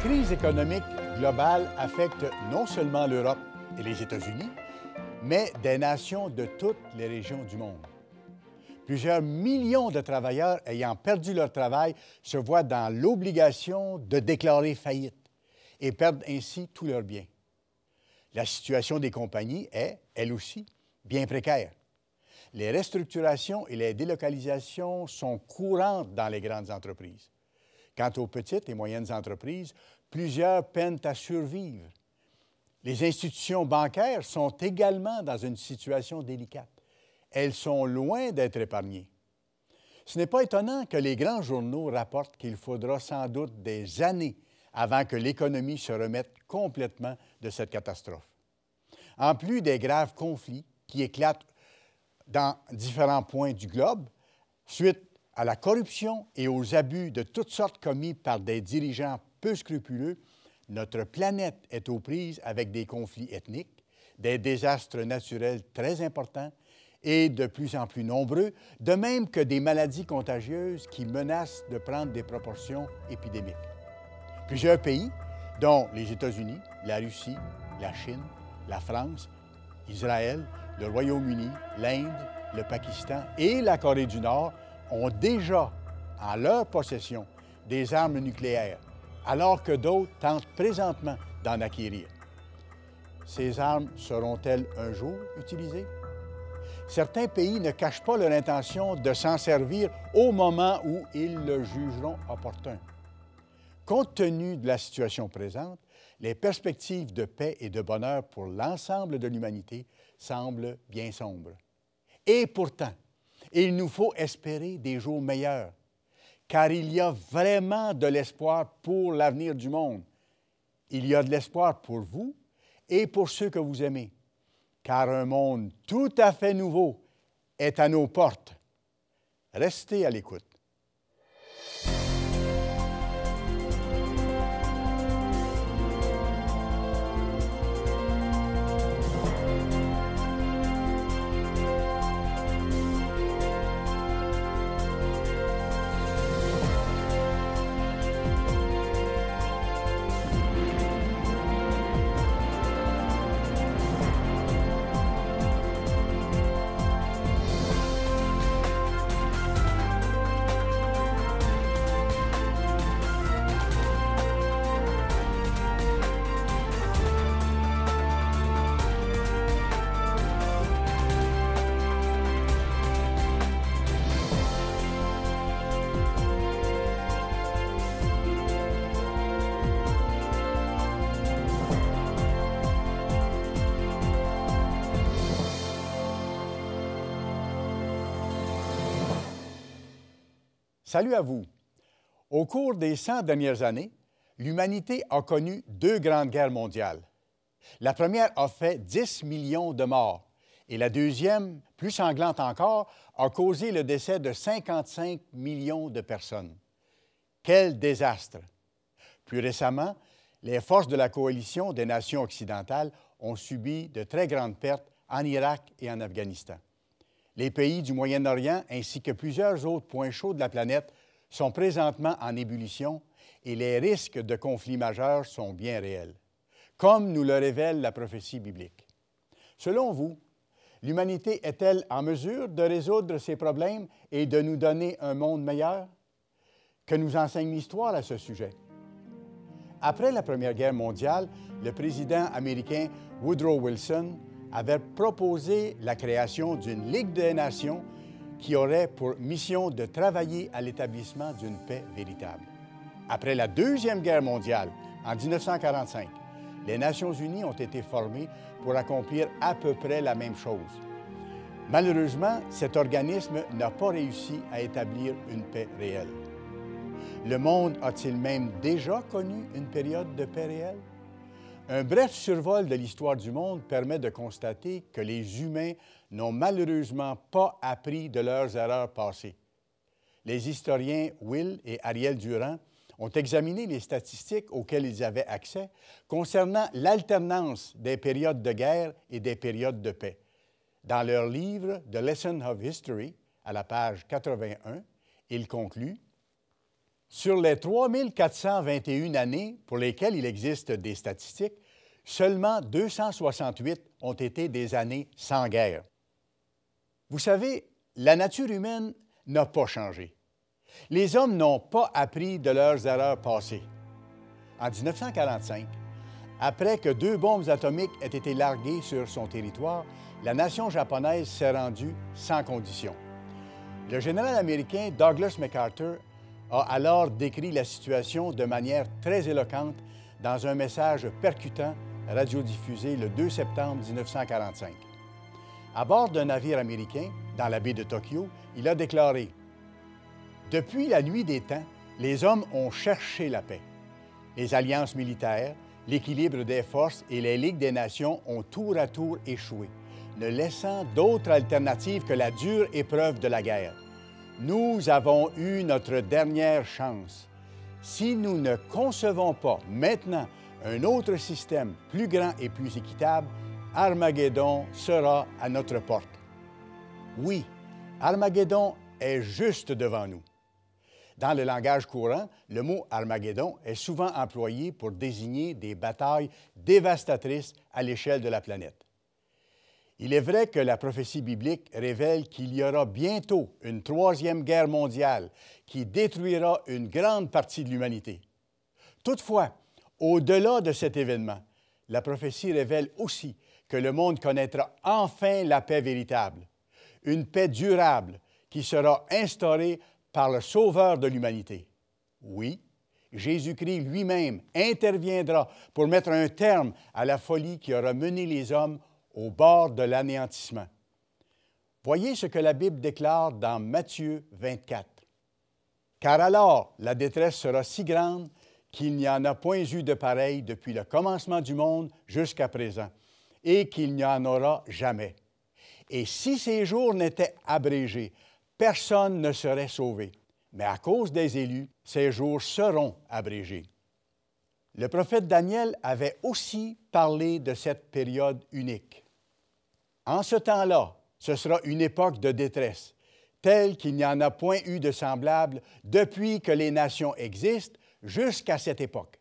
crise économique globale affecte non seulement l'Europe et les États-Unis, mais des nations de toutes les régions du monde. Plusieurs millions de travailleurs ayant perdu leur travail se voient dans l'obligation de déclarer faillite et perdent ainsi tous leurs biens. La situation des compagnies est, elle aussi, bien précaire. Les restructurations et les délocalisations sont courantes dans les grandes entreprises. Quant aux petites et moyennes entreprises, plusieurs peinent à survivre. Les institutions bancaires sont également dans une situation délicate. Elles sont loin d'être épargnées. Ce n'est pas étonnant que les grands journaux rapportent qu'il faudra sans doute des années avant que l'économie se remette complètement de cette catastrophe. En plus des graves conflits qui éclatent dans différents points du globe, suite à la corruption et aux abus de toutes sortes commis par des dirigeants peu scrupuleux, notre planète est aux prises avec des conflits ethniques, des désastres naturels très importants et de plus en plus nombreux, de même que des maladies contagieuses qui menacent de prendre des proportions épidémiques. Plusieurs pays, dont les États-Unis, la Russie, la Chine, la France, Israël, le Royaume-Uni, l'Inde, le Pakistan et la Corée du Nord, ont déjà en leur possession des armes nucléaires, alors que d'autres tentent présentement d'en acquérir. Ces armes seront-elles un jour utilisées? Certains pays ne cachent pas leur intention de s'en servir au moment où ils le jugeront opportun. Compte tenu de la situation présente, les perspectives de paix et de bonheur pour l'ensemble de l'humanité semblent bien sombres. Et pourtant, il nous faut espérer des jours meilleurs, car il y a vraiment de l'espoir pour l'avenir du monde. Il y a de l'espoir pour vous et pour ceux que vous aimez, car un monde tout à fait nouveau est à nos portes. Restez à l'écoute. Salut à vous. Au cours des 100 dernières années, l'humanité a connu deux grandes guerres mondiales. La première a fait 10 millions de morts et la deuxième, plus sanglante encore, a causé le décès de 55 millions de personnes. Quel désastre! Plus récemment, les forces de la coalition des nations occidentales ont subi de très grandes pertes en Irak et en Afghanistan. Les pays du Moyen-Orient ainsi que plusieurs autres points chauds de la planète sont présentement en ébullition et les risques de conflits majeurs sont bien réels, comme nous le révèle la prophétie biblique. Selon vous, l'humanité est-elle en mesure de résoudre ces problèmes et de nous donner un monde meilleur? Que nous enseigne l'histoire à ce sujet? Après la Première Guerre mondiale, le président américain Woodrow Wilson avait proposé la création d'une Ligue des Nations qui aurait pour mission de travailler à l'établissement d'une paix véritable. Après la Deuxième Guerre mondiale, en 1945, les Nations unies ont été formées pour accomplir à peu près la même chose. Malheureusement, cet organisme n'a pas réussi à établir une paix réelle. Le monde a-t-il même déjà connu une période de paix réelle? Un bref survol de l'histoire du monde permet de constater que les humains n'ont malheureusement pas appris de leurs erreurs passées. Les historiens Will et Ariel Durand ont examiné les statistiques auxquelles ils avaient accès concernant l'alternance des périodes de guerre et des périodes de paix. Dans leur livre « The Lesson of History », à la page 81, ils concluent Sur les 3421 années pour lesquelles il existe des statistiques, seulement 268 ont été des années sans guerre. Vous savez, la nature humaine n'a pas changé. Les hommes n'ont pas appris de leurs erreurs passées. En 1945, après que 2 bombes atomiques aient été larguées sur son territoire, la nation japonaise s'est rendue sans condition. Le général américain Douglas MacArthur a alors décrit la situation de manière très éloquente dans un message percutant radiodiffusé le 2 septembre 1945. À bord d'un navire américain, dans la baie de Tokyo, il a déclaré « Depuis la nuit des temps, les hommes ont cherché la paix. Les alliances militaires, l'équilibre des forces et les ligues des nations ont tour à tour échoué, ne laissant d'autre alternative que la dure épreuve de la guerre. Nous avons eu notre dernière chance. Si nous ne concevons pas maintenant un autre système plus grand et plus équitable, Armageddon sera à notre porte. » Oui, Armageddon est juste devant nous. Dans le langage courant, le mot Armageddon est souvent employé pour désigner des batailles dévastatrices à l'échelle de la planète. Il est vrai que la prophétie biblique révèle qu'il y aura bientôt une 3e guerre mondiale qui détruira une grande partie de l'humanité. Toutefois, au-delà de cet événement, la prophétie révèle aussi que le monde connaîtra enfin la paix véritable, une paix durable qui sera instaurée par le Sauveur de l'humanité. Oui, Jésus-Christ lui-même interviendra pour mettre un terme à la folie qui aura mené les hommes au bord de l'anéantissement. Voyez ce que la Bible déclare dans Matthieu 24. « Car alors la détresse sera si grande qu'il n'y en a point eu de pareil depuis le commencement du monde jusqu'à présent, et qu'il n'y en aura jamais. Et si ces jours n'étaient abrégés, personne ne serait sauvé. Mais à cause des élus, ces jours seront abrégés. » Le prophète Daniel avait aussi parlé de cette période unique. En ce temps-là, ce sera une époque de détresse, telle qu'il n'y en a point eu de semblable depuis que les nations existent jusqu'à cette époque.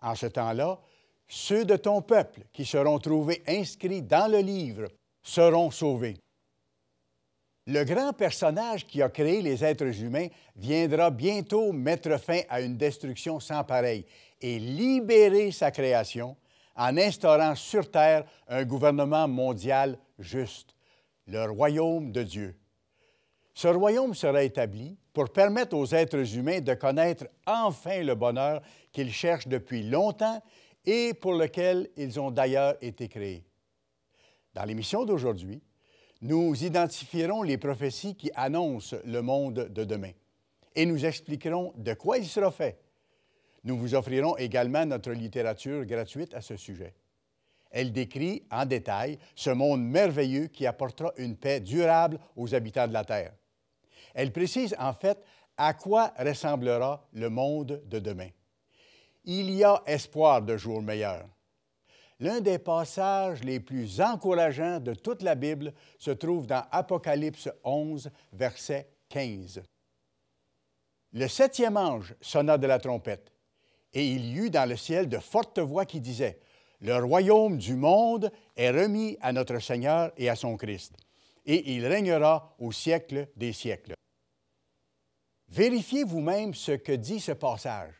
En ce temps-là, ceux de ton peuple qui seront trouvés inscrits dans le livre seront sauvés. Le grand personnage qui a créé les êtres humains viendra bientôt mettre fin à une destruction sans pareille et libérer sa création en instaurant sur terre un gouvernement mondial juste, le royaume de Dieu. Ce royaume sera établi pour permettre aux êtres humains de connaître enfin le bonheur qu'ils cherchent depuis longtemps et pour lequel ils ont d'ailleurs été créés. Dans l'émission d'aujourd'hui, nous identifierons les prophéties qui annoncent le monde de demain et nous expliquerons de quoi il sera fait. Nous vous offrirons également notre littérature gratuite à ce sujet. Elle décrit en détail ce monde merveilleux qui apportera une paix durable aux habitants de la Terre. Elle précise en fait à quoi ressemblera le monde de demain. Il y a espoir de jours meilleurs. L'un des passages les plus encourageants de toute la Bible se trouve dans Apocalypse 11, verset 15. Le 7e ange sonna de la trompette, et il y eut dans le ciel de fortes voix qui disaient « Le royaume du monde est remis à notre Seigneur et à son Christ, et il régnera au siècle des siècles. » Vérifiez vous-même ce que dit ce passage.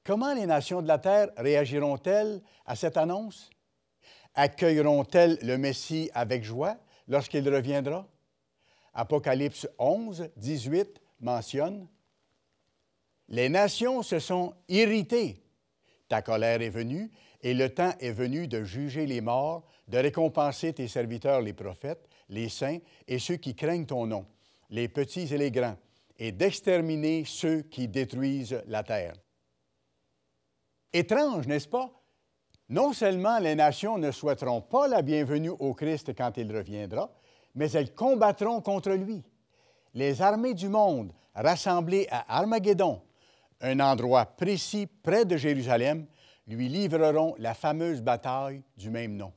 Comment les nations de la terre réagiront-elles à cette annonce? Accueilleront-elles le Messie avec joie lorsqu'il reviendra? Apocalypse 11, 18 mentionne « Les nations se sont irritées. Ta colère est venue, et le temps est venu de juger les morts, de récompenser tes serviteurs les prophètes, les saints et ceux qui craignent ton nom, les petits et les grands, et d'exterminer ceux qui détruisent la terre. » Étrange, n'est-ce pas? Non seulement les nations ne souhaiteront pas la bienvenue au Christ quand il reviendra, mais elles combattront contre lui. Les armées du monde, rassemblées à Armageddon, un endroit précis près de Jérusalem, lui livreront la fameuse bataille du même nom.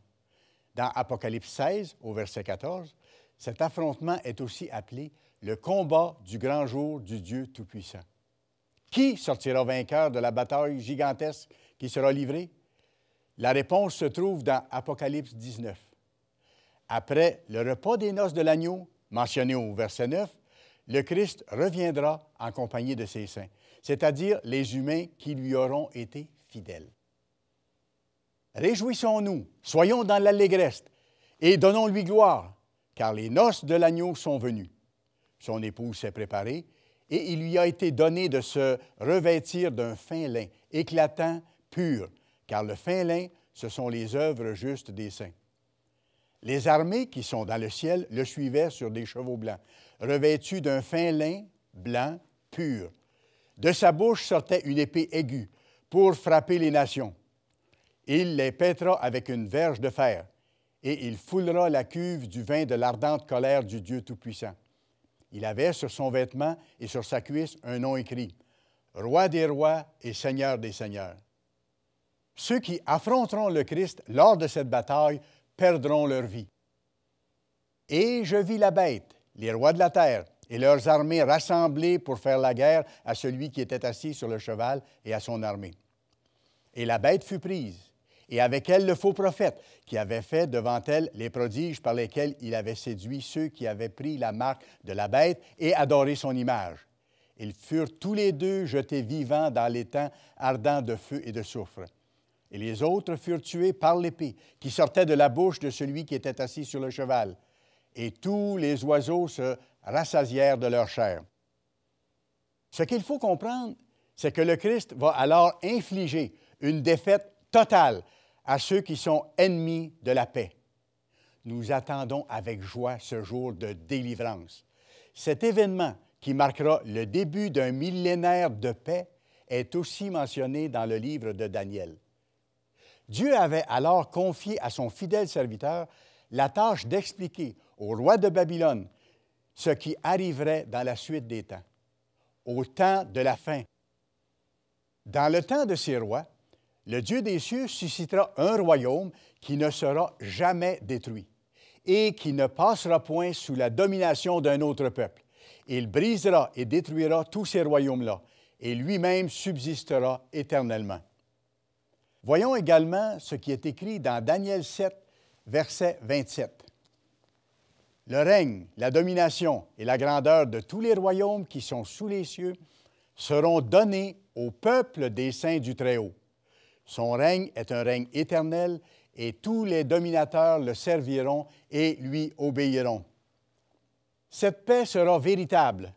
Dans Apocalypse 16, au verset 14, cet affrontement est aussi appelé le combat du grand jour du Dieu Tout-Puissant. Qui sortira vainqueur de la bataille gigantesque qui sera livrée? La réponse se trouve dans Apocalypse 19. Après le repas des noces de l'agneau, mentionné au verset 9, le Christ reviendra en compagnie de ses saints, c'est-à-dire les humains qui lui auront été fidèles. Réjouissons-nous, soyons dans l'allégresse et donnons-lui gloire, car les noces de l'agneau sont venues. Son épouse s'est préparée et il lui a été donné de se revêtir d'un fin lin, éclatant, pur, car le fin lin, ce sont les œuvres justes des saints. Les armées qui sont dans le ciel le suivaient sur des chevaux blancs, revêtus d'un fin lin blanc, pur. De sa bouche sortait une épée aiguë pour frapper les nations. Il les pètera avec une verge de fer, et il foulera la cuve du vin de l'ardente colère du Dieu Tout-Puissant. Il avait sur son vêtement et sur sa cuisse un nom écrit, « Roi des rois et Seigneur des seigneurs ». Ceux qui affronteront le Christ lors de cette bataille perdront leur vie. Et je vis la bête, les rois de la terre, et leurs armées rassemblées pour faire la guerre à celui qui était assis sur le cheval et à son armée. Et la bête fut prise, et avec elle le faux prophète, qui avait fait devant elle les prodiges par lesquels il avait séduit ceux qui avaient pris la marque de la bête et adoré son image. Ils furent tous les deux jetés vivants dans l'étang ardent de feu et de soufre. Et les autres furent tués par l'épée qui sortait de la bouche de celui qui était assis sur le cheval. Et tous les oiseaux se rassasièrent de leur chair. Ce qu'il faut comprendre, c'est que le Christ va alors infliger une défaite totale à ceux qui sont ennemis de la paix. Nous attendons avec joie ce jour de délivrance. Cet événement qui marquera le début d'un millénaire de paix est aussi mentionné dans le livre de Daniel. Dieu avait alors confié à son fidèle serviteur la tâche d'expliquer au roi de Babylone ce qui arriverait dans la suite des temps, au temps de la fin. Dans le temps de ces rois, le Dieu des cieux suscitera un royaume qui ne sera jamais détruit et qui ne passera point sous la domination d'un autre peuple. Il brisera et détruira tous ces royaumes-là, et lui-même subsistera éternellement. Voyons également ce qui est écrit dans Daniel 7, verset 27. Le règne, la domination et la grandeur de tous les royaumes qui sont sous les cieux seront donnés au peuple des saints du Très-Haut. Son règne est un règne éternel et tous les dominateurs le serviront et lui obéiront. Cette paix sera véritable,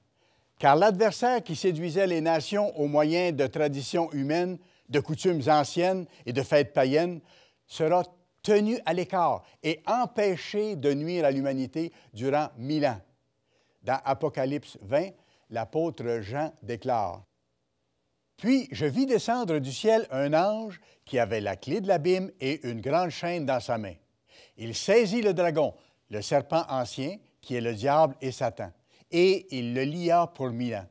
car l'adversaire qui séduisait les nations au moyen de traditions humaines, de coutumes anciennes et de fêtes païennes sera tenu à l'écart et empêché de nuire à l'humanité durant 1000 ans. Dans Apocalypse 20, l'apôtre Jean déclare, « Puis je vis descendre du ciel un ange qui avait la clé de l'abîme et une grande chaîne dans sa main. Il saisit le dragon, le serpent ancien, qui est le diable et Satan, et il le lia pour 1000 ans.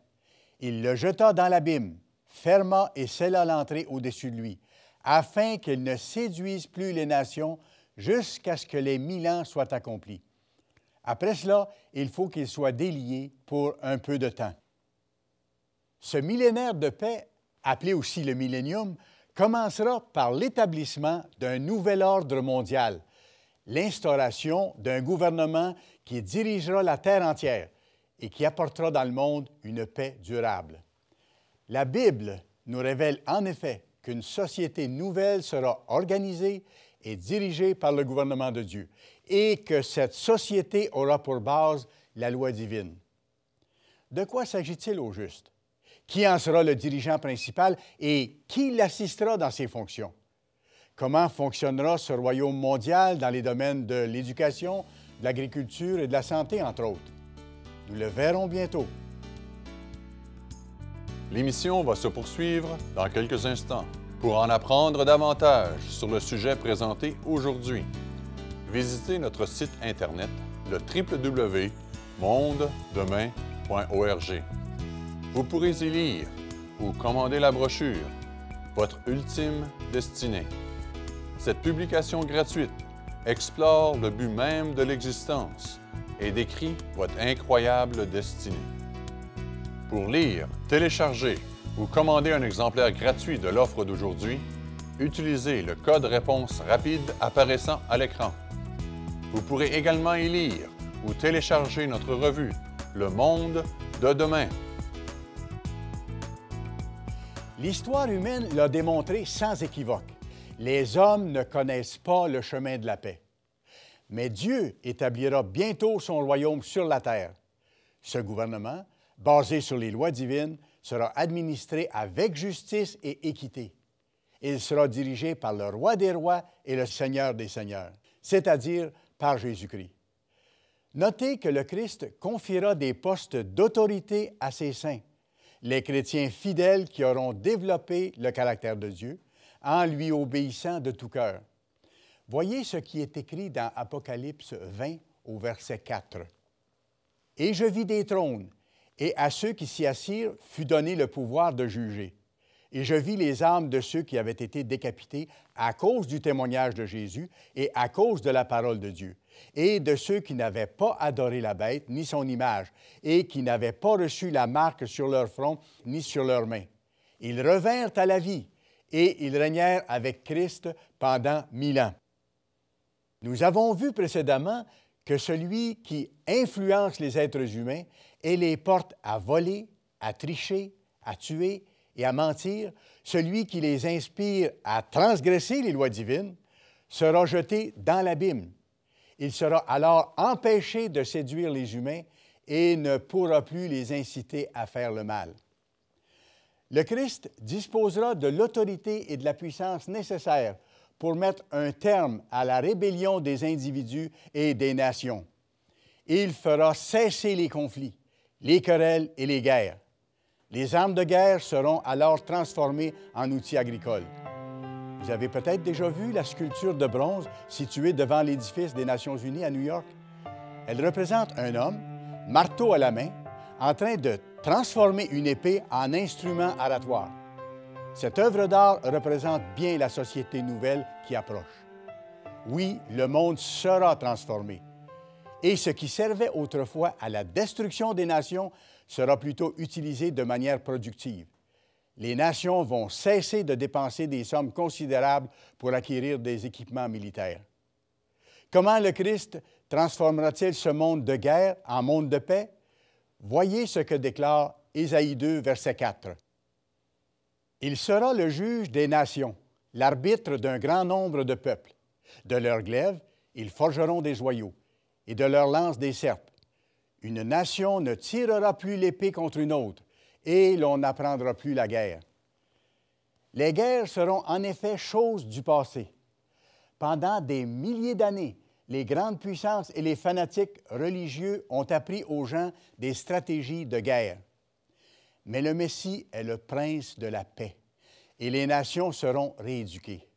Il le jeta dans l'abîme, ferma et scella l'entrée au-dessus de lui, afin qu'il ne séduise plus les nations jusqu'à ce que les 1000 ans soient accomplis. Après cela, il faut qu'il soit délié pour un peu de temps. » Ce millénaire de paix, appelé aussi le millénium, commencera par l'établissement d'un nouvel ordre mondial, l'instauration d'un gouvernement qui dirigera la terre entière et qui apportera dans le monde une paix durable. La Bible nous révèle en effet qu'une société nouvelle sera organisée et dirigée par le gouvernement de Dieu et que cette société aura pour base la loi divine. De quoi s'agit-il au juste? Qui en sera le dirigeant principal et qui l'assistera dans ses fonctions? Comment fonctionnera ce royaume mondial dans les domaines de l'éducation, de l'agriculture et de la santé, entre autres? Nous le verrons bientôt. L'émission va se poursuivre dans quelques instants. Pour en apprendre davantage sur le sujet présenté aujourd'hui, visitez notre site Internet, le www.mondedemain.org. Vous pourrez y lire ou commander la brochure « Votre ultime destinée ». Cette publication gratuite explore le but même de l'existence et décrit votre incroyable destinée. Pour lire, télécharger ou commander un exemplaire gratuit de l'offre d'aujourd'hui, utilisez le code réponse rapide apparaissant à l'écran. Vous pourrez également y lire ou télécharger notre revue Le Monde de demain. L'histoire humaine l'a démontré sans équivoque. Les hommes ne connaissent pas le chemin de la paix. Mais Dieu établira bientôt son royaume sur la terre. Ce gouvernement, basé sur les lois divines, sera administré avec justice et équité. Il sera dirigé par le Roi des rois et le Seigneur des seigneurs, c'est-à-dire par Jésus-Christ. Notez que le Christ confiera des postes d'autorité à ses saints, les chrétiens fidèles qui auront développé le caractère de Dieu en lui obéissant de tout cœur. Voyez ce qui est écrit dans Apocalypse 20 au verset 4. « Et je vis des trônes, et à ceux qui s'y assirent fut donné le pouvoir de juger. Et je vis les âmes de ceux qui avaient été décapités à cause du témoignage de Jésus et à cause de la parole de Dieu, et de ceux qui n'avaient pas adoré la bête ni son image, et qui n'avaient pas reçu la marque sur leur front ni sur leurs mains. Ils revinrent à la vie, et ils régnèrent avec Christ pendant 1000 ans. » Nous avons vu précédemment que celui qui influence les êtres humains et les porte à voler, à tricher, à tuer et à mentir, celui qui les inspire à transgresser les lois divines, sera jeté dans l'abîme. Il sera alors empêché de séduire les humains et ne pourra plus les inciter à faire le mal. Le Christ disposera de l'autorité et de la puissance nécessaires pour mettre un terme à la rébellion des individus et des nations. Il fera cesser les conflits, les querelles et les guerres. Les armes de guerre seront alors transformées en outils agricoles. Vous avez peut-être déjà vu la sculpture de bronze située devant l'édifice des Nations unies à New York. Elle représente un homme, marteau à la main, en train de transformer une épée en instrument aratoire. Cette œuvre d'art représente bien la société nouvelle qui approche. Oui, le monde sera transformé. Et ce qui servait autrefois à la destruction des nations sera plutôt utilisé de manière productive. Les nations vont cesser de dépenser des sommes considérables pour acquérir des équipements militaires. Comment le Christ transformera-t-il ce monde de guerre en monde de paix? Voyez ce que déclare Ésaïe 2, verset 4. « Il sera le juge des nations, l'arbitre d'un grand nombre de peuples. De leurs glaives, ils forgeront des joyaux, et de leurs lances des serpes. Une nation ne tirera plus l'épée contre une autre, et l'on n'apprendra plus la guerre. » Les guerres seront en effet choses du passé. Pendant des milliers d'années, les grandes puissances et les fanatiques religieux ont appris aux gens des stratégies de guerre. Mais le Messie est le prince de la paix, et les nations seront rééduquées.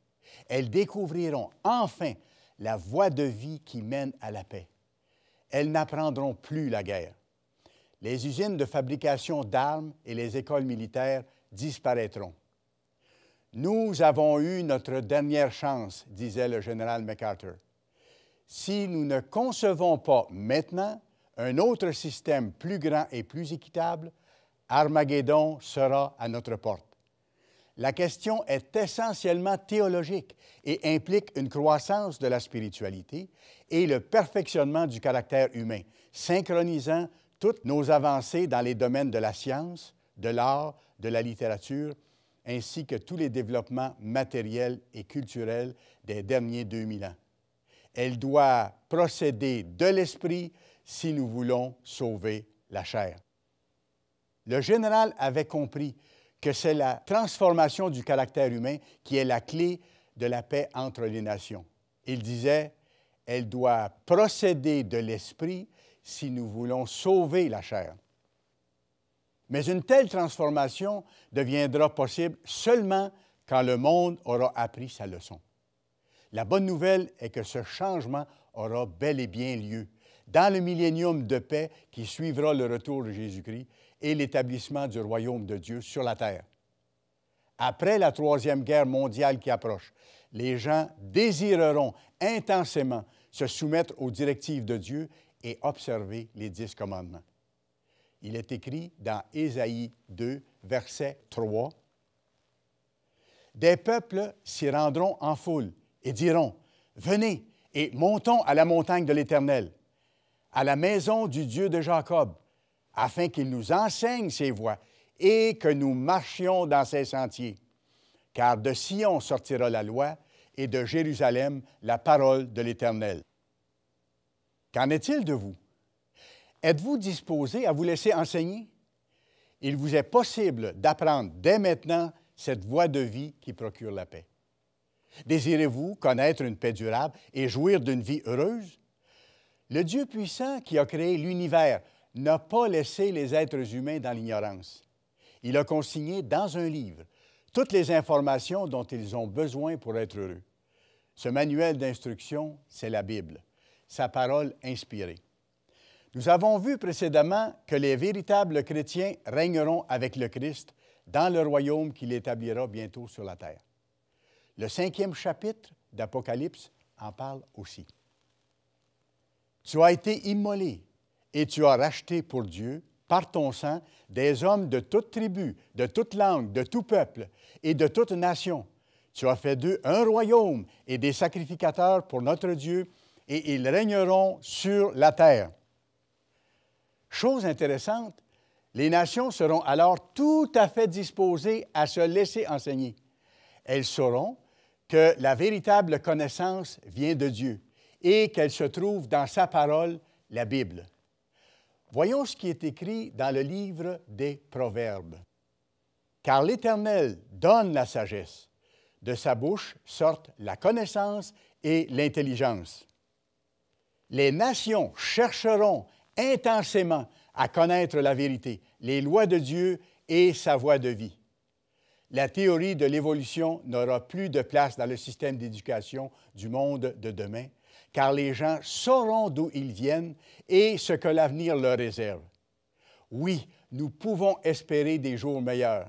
Elles découvriront enfin la voie de vie qui mène à la paix. Elles n'apprendront plus la guerre. Les usines de fabrication d'armes et les écoles militaires disparaîtront. « Nous avons eu notre dernière chance, » disait le général MacArthur. « Si nous ne concevons pas maintenant un autre système plus grand et plus équitable, Armageddon sera à notre porte. » La question est essentiellement théologique et implique une croissance de la spiritualité et le perfectionnement du caractère humain, synchronisant toutes nos avancées dans les domaines de la science, de l'art, de la littérature, ainsi que tous les développements matériels et culturels des derniers 2000 ans. Elle doit procéder de l'esprit si nous voulons sauver la chair. Le général avait compris que c'est la transformation du caractère humain qui est la clé de la paix entre les nations. Il disait, « Elle doit procéder de l'esprit si nous voulons sauver la chair. » Mais une telle transformation deviendra possible seulement quand le monde aura appris sa leçon. La bonne nouvelle est que ce changement aura bel et bien lieu dans le millénium de paix qui suivra le retour de Jésus-Christ et l'établissement du royaume de Dieu sur la terre. Après la Troisième Guerre mondiale qui approche, les gens désireront intensément se soumettre aux directives de Dieu et observer les 10 commandements. Il est écrit dans Ésaïe 2, verset 3. « Des peuples s'y rendront en foule et diront, « Venez et montons à la montagne de l'Éternel, à la maison du Dieu de Jacob, afin qu'il nous enseigne ses voies et que nous marchions dans ses sentiers. Car de Sion sortira la loi et de Jérusalem la parole de l'Éternel. » Qu'en est-il de vous? Êtes-vous disposé à vous laisser enseigner? Il vous est possible d'apprendre dès maintenant cette voie de vie qui procure la paix. Désirez-vous connaître une paix durable et jouir d'une vie heureuse? Le Dieu puissant qui a créé l'univers n'a pas laissé les êtres humains dans l'ignorance. Il a consigné dans un livre toutes les informations dont ils ont besoin pour être heureux. Ce manuel d'instruction, c'est la Bible, sa parole inspirée. Nous avons vu précédemment que les véritables chrétiens régneront avec le Christ dans le royaume qu'il établira bientôt sur la terre. Le 5e chapitre d'Apocalypse en parle aussi. Tu as été immolé et tu as racheté pour Dieu, par ton sang, des hommes de toute tribu, de toute langue, de tout peuple et de toute nation. Tu as fait d'eux un royaume et des sacrificateurs pour notre Dieu, et ils régneront sur la terre. Chose intéressante, les nations seront alors tout à fait disposées à se laisser enseigner. Elles sauront que la véritable connaissance vient de Dieu et qu'elle se trouve dans sa parole, la Bible. Voyons ce qui est écrit dans le livre des Proverbes. « Car l'Éternel donne la sagesse, de sa bouche sortent la connaissance et l'intelligence. Les nations chercheront intensément à connaître la vérité, les lois de Dieu et sa voie de vie. La théorie de l'évolution n'aura plus de place dans le système d'éducation du monde de demain, car les gens sauront d'où ils viennent et ce que l'avenir leur réserve. Oui, nous pouvons espérer des jours meilleurs,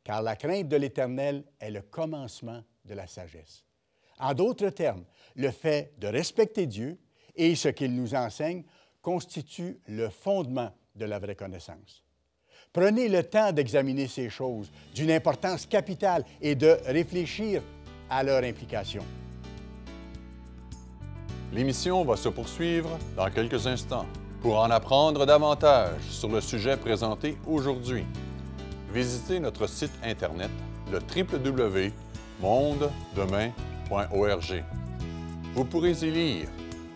car la crainte de l'Éternel est le commencement de la sagesse. En d'autres termes, le fait de respecter Dieu et ce qu'il nous enseigne constitue le fondement de la vraie connaissance. Prenez le temps d'examiner ces choses d'une importance capitale et de réfléchir à leur implication. L'émission va se poursuivre dans quelques instants. Pour en apprendre davantage sur le sujet présenté aujourd'hui, visitez notre site Internet, le www.mondedemain.org. Vous pourrez y lire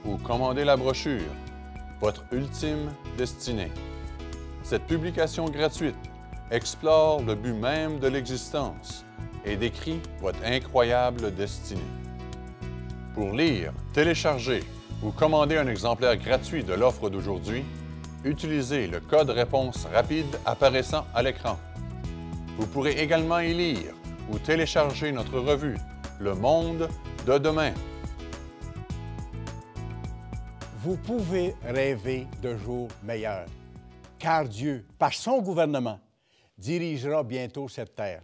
ou commander la brochure « Votre ultime destinée ». Cette publication gratuite explore le but même de l'existence et décrit votre incroyable destinée. Pour lire, télécharger ou commander un exemplaire gratuit de l'offre d'aujourd'hui, utilisez le code réponse rapide apparaissant à l'écran. Vous pourrez également y lire ou télécharger notre revue « Le Monde de demain ». Vous pouvez rêver de jours meilleurs, car Dieu, par son gouvernement, dirigera bientôt cette terre.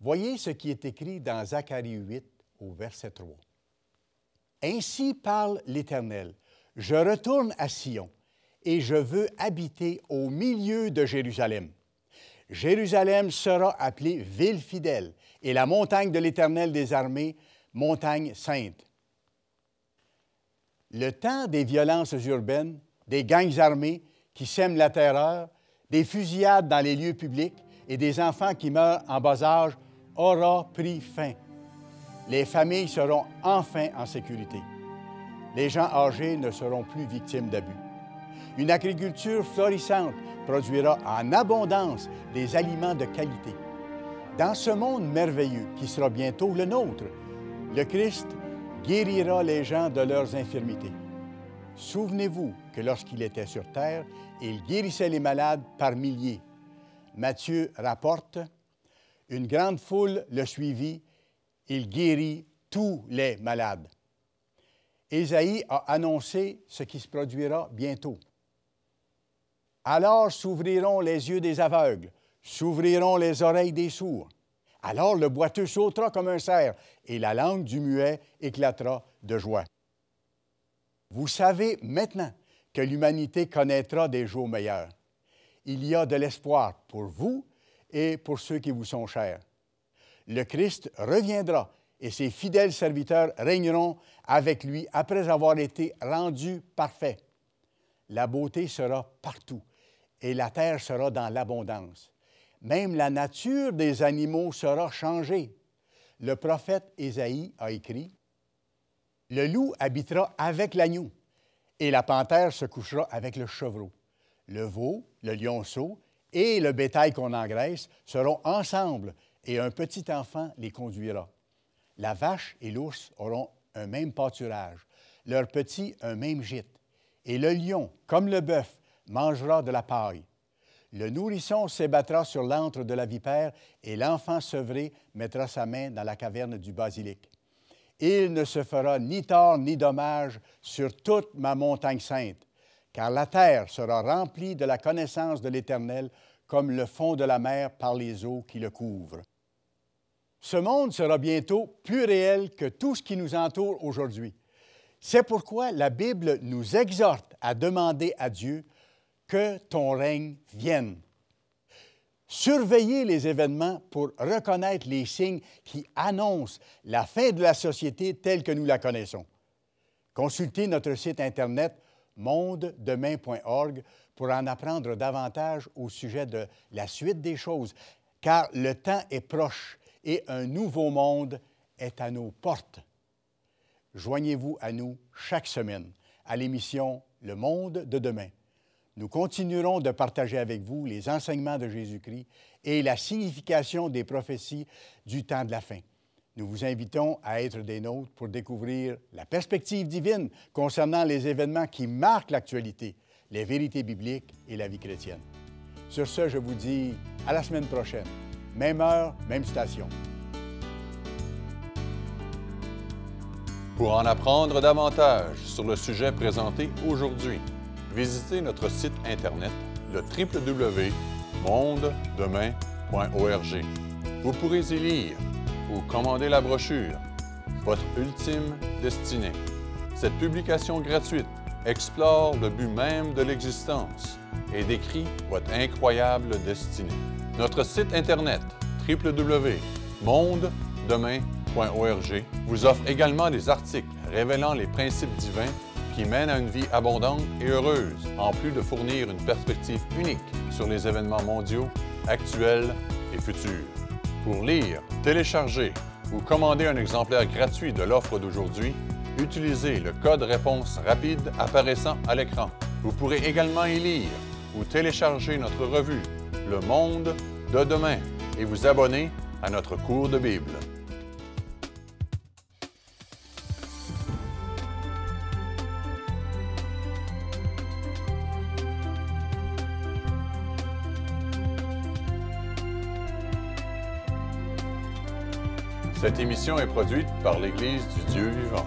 Voyez ce qui est écrit dans Zacharie 8, au verset 3. « Ainsi parle l'Éternel, je retourne à Sion, et je veux habiter au milieu de Jérusalem. Jérusalem sera appelée ville fidèle, et la montagne de l'Éternel des armées, montagne sainte. » Le temps des violences urbaines, des gangs armés qui sèment la terreur, des fusillades dans les lieux publics et des enfants qui meurent en bas âge aura pris fin. Les familles seront enfin en sécurité. Les gens âgés ne seront plus victimes d'abus. Une agriculture florissante produira en abondance des aliments de qualité. Dans ce monde merveilleux qui sera bientôt le nôtre, le Christ guérira les gens de leurs infirmités. Souvenez-vous que lorsqu'il était sur terre, il guérissait les malades par milliers. Matthieu rapporte, « Une grande foule le suivit, il guérit tous les malades. » Ésaïe a annoncé ce qui se produira bientôt. « Alors s'ouvriront les yeux des aveugles, s'ouvriront les oreilles des sourds. Alors le boiteux sautera comme un cerf, et la langue du muet éclatera de joie. » Vous savez maintenant que l'humanité connaîtra des jours meilleurs. il y a de l'espoir pour vous et pour ceux qui vous sont chers. Le Christ reviendra et ses fidèles serviteurs régneront avec lui après avoir été rendus parfaits. La beauté sera partout et la terre sera dans l'abondance. Même la nature des animaux sera changée. Le prophète Ésaïe a écrit « Le loup habitera avec l'agneau, et la panthère se couchera avec le chevreau. Le veau, le lionceau et le bétail qu'on engraisse seront ensemble, et un petit enfant les conduira. La vache et l'ours auront un même pâturage, leurs petits un même gîte, et le lion, comme le bœuf, mangera de la paille. Le nourrisson s'ébattra sur l'antre de la vipère, et l'enfant sevré mettra sa main dans la caverne du basilic. Il ne se fera ni tort ni dommage sur toute ma montagne sainte, car la terre sera remplie de la connaissance de l'Éternel, comme le fond de la mer par les eaux qui le couvrent. » Ce monde sera bientôt plus réel que tout ce qui nous entoure aujourd'hui. C'est pourquoi la Bible nous exhorte à demander à Dieu que ton règne vienne. Surveillez les événements pour reconnaître les signes qui annoncent la fin de la société telle que nous la connaissons. Consultez notre site Internet mondedemain.org pour en apprendre davantage au sujet de la suite des choses, car le temps est proche et un nouveau monde est à nos portes. Joignez-vous à nous chaque semaine à l'émission Le Monde de demain. Nous continuerons de partager avec vous les enseignements de Jésus-Christ et la signification des prophéties du temps de la fin. Nous vous invitons à être des nôtres pour découvrir la perspective divine concernant les événements qui marquent l'actualité, les vérités bibliques et la vie chrétienne. Sur ce, je vous dis à la semaine prochaine. Même heure, même station. Pour en apprendre davantage sur le sujet présenté aujourd'hui, visitez notre site Internet, le www.mondedemain.org. Vous pourrez y lire ou commander la brochure « Votre ultime destinée ». Cette publication gratuite explore le but même de l'existence et décrit votre incroyable destinée. Notre site Internet www.mondedemain.org vous offre également des articles révélant les principes divins qui mènent à une vie abondante et heureuse, en plus de fournir une perspective unique sur les événements mondiaux, actuels et futurs. Pour lire, télécharger ou commander un exemplaire gratuit de l'offre d'aujourd'hui, utilisez le code réponse rapide apparaissant à l'écran. Vous pourrez également y lire ou télécharger notre revue Le Monde de demain et vous abonner à notre cours de Bible. Cette émission est produite par l'Église du Dieu vivant.